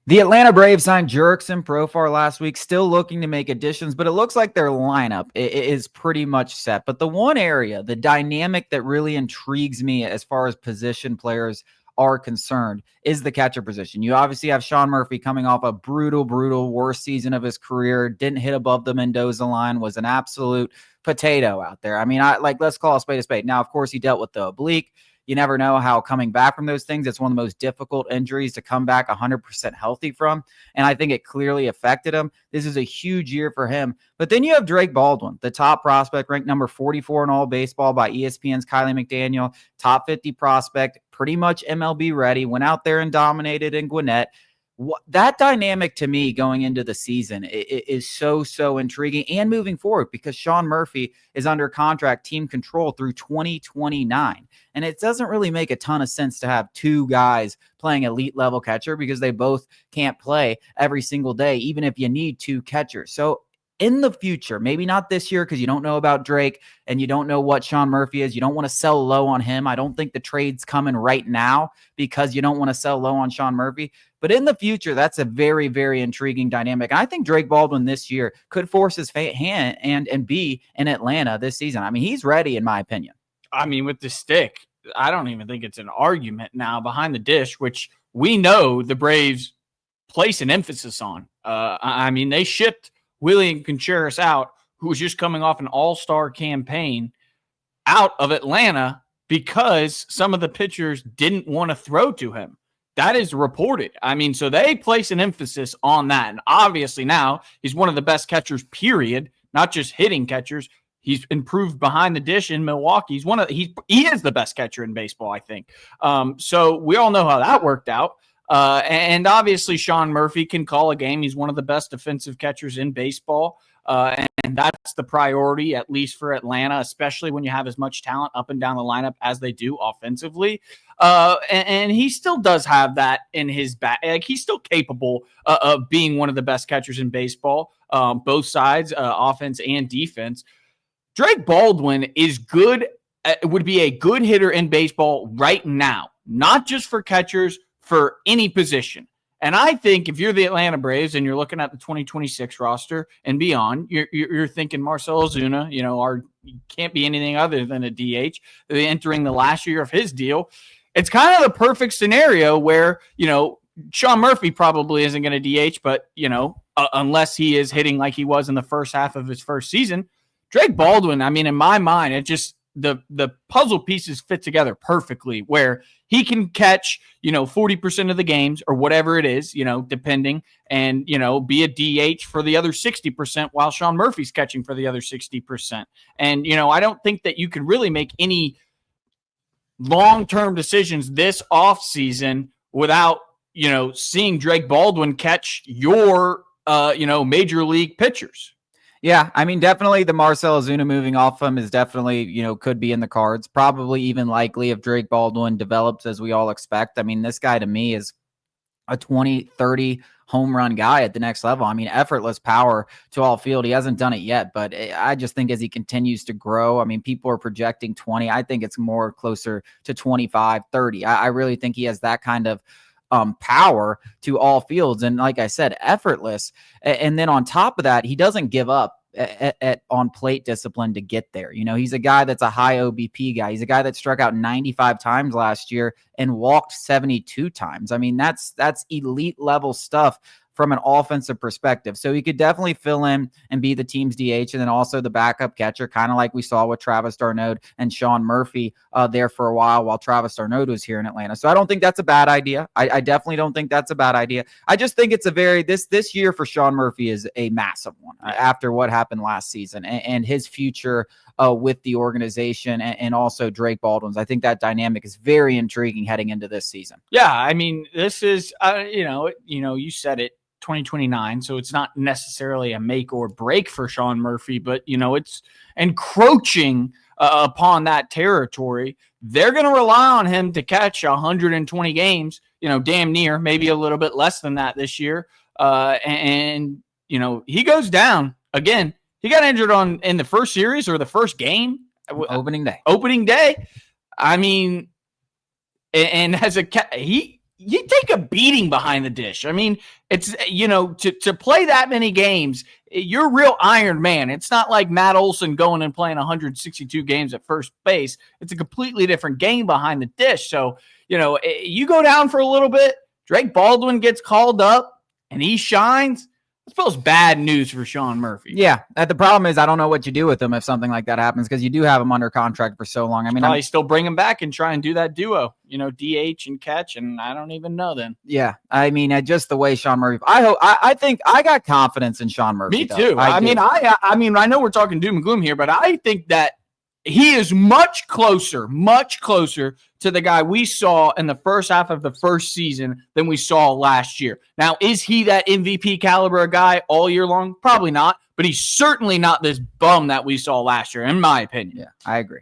The Atlanta Braves signed Jurickson Profar last week, still looking to make additions, but it looks like their lineup is pretty much set. But the one area, the dynamic that really intrigues me as far as position players are concerned is the catcher position. You obviously have Sean Murphy coming off a brutal worst season of his career, didn't hit above the Mendoza line, was an absolute potato out there. I mean, let's call a spade a spade. Now, of course, he dealt with the oblique. You never know how coming back from those things, it's one of the most difficult injuries to come back 100% healthy from. And I think it clearly affected him. This is a huge year for him. But then you have Drake Baldwin, the top prospect, ranked number 44 in all baseball by ESPN's Kylie McDaniel, top 50 prospect, pretty much MLB ready, went out there and dominated in Gwinnett. That dynamic to me going into the season is so intriguing and moving forward because Sean Murphy is under contract team control through 2029. And it doesn't really make a ton of sense to have two guys playing elite level catcher because they both can't play every single day, even if you need two catchers. So in the future, maybe not this year because you don't know about Drake and you don't know what Sean Murphy is. You don't want to sell low on him. I don't think the trade's coming right now because you don't want to sell low on Sean Murphy. But in the future, that's a very intriguing dynamic. And I think Drake Baldwin this year could force his hand and be in Atlanta this season. I mean, he's ready, in my opinion. I mean, with the stick, I don't even think it's an argument now behind the dish, which we know the Braves place an emphasis on. I mean, they shipped William Contreras out, who was just coming off an all-star campaign out of Atlanta because some of the pitchers didn't want to throw to him. That is reported. I mean, so they place an emphasis on that. And obviously now he's one of the best catchers, period, not just hitting catchers. He's improved behind the dish in Milwaukee. He is the best catcher in baseball, I think. So we all know how that worked out. And obviously Sean Murphy can call a game. He's one of the best defensive catchers in baseball. And that's the priority, at least for Atlanta, especially when you have as much talent up and down the lineup as they do offensively. And he still does have that in his back. Like, he's still capable of being one of the best catchers in baseball, both sides, offense and defense. Drake Baldwin is good, would be a good hitter in baseball right now, not just for catchers, for any position. And I think if you're the Atlanta Braves and you're looking at the 2026 roster and beyond, you're thinking Marcell Ozuna, can't be anything other than a DH. They're entering the last year of his deal. It's kind of the perfect scenario where, Sean Murphy probably isn't going to DH, but, unless he is hitting like he was in the first half of his first season, Drake Baldwin, I mean, in my mind, it just the puzzle pieces fit together perfectly where he can catch, 40% of the games or whatever it is, depending, and, be a DH for the other 60% while Sean Murphy's catching for the other 60%. And, I don't think that you can really make any long-term decisions this offseason without, seeing Drake Baldwin catch your, major league pitchers. Yeah, I mean, definitely the Marcell Ozuna moving off him is definitely, could be in the cards. Probably even likely if Drake Baldwin develops as we all expect. I mean, this guy to me is a 20, 30 home run guy at the next level. I mean, effortless power to all field. He hasn't done it yet, but I just think as he continues to grow, I mean, people are projecting 20. I think it's more closer to 25, 30. I really think he has that kind of power to all fields. And like I said, effortless. And then on top of that, he doesn't give up at on plate discipline to get there. He's a guy that's a high OBP guy. He's a guy that struck out 95 times last year and walked 72 times. I mean, that's elite level stuff from an offensive perspective. So he could definitely fill in and be the team's DH and then also the backup catcher, kind of like we saw with Travis d'Arnaud and Sean Murphy there for a while Travis d'Arnaud was here in Atlanta. So I don't think that's a bad idea. I definitely don't think that's a bad idea. I just think it's this year for Sean Murphy is a massive one after what happened last season and his future with the organization and also Drake Baldwin's. I think that dynamic is very intriguing heading into this season. Yeah, I mean, this is, you said it, 2029, so it's not necessarily a make or break for Sean Murphy, but it's encroaching upon that territory. They're going to rely on him to catch 120 games, damn near, maybe a little bit less than that this year. And he goes down again. He got injured in the first series or the first game, opening day. I mean, and as you take a beating behind the dish. I mean, it's, to play that many games, you're a real Iron Man. It's not like Matt Olson going and playing 162 games at first base. It's a completely different game behind the dish. So, you go down for a little bit, Drake Baldwin gets called up and he shines. I suppose bad news for Sean Murphy. Yeah. The problem is I don't know what you do with him if something like that happens, because you do have him under contract for so long. I mean, probably still bring him back and try and do that duo, DH and catch. And I don't even know then. Yeah. I mean, just the way Sean Murphy, I think I got confidence in Sean Murphy. Me too. I mean, I know we're talking doom and gloom here, but I think that he is much closer to the guy we saw in the first half of the first season than we saw last year. Now, is he that MVP caliber guy all year long? Probably not, but he's certainly not this bum that we saw last year, in my opinion. Yeah, I agree.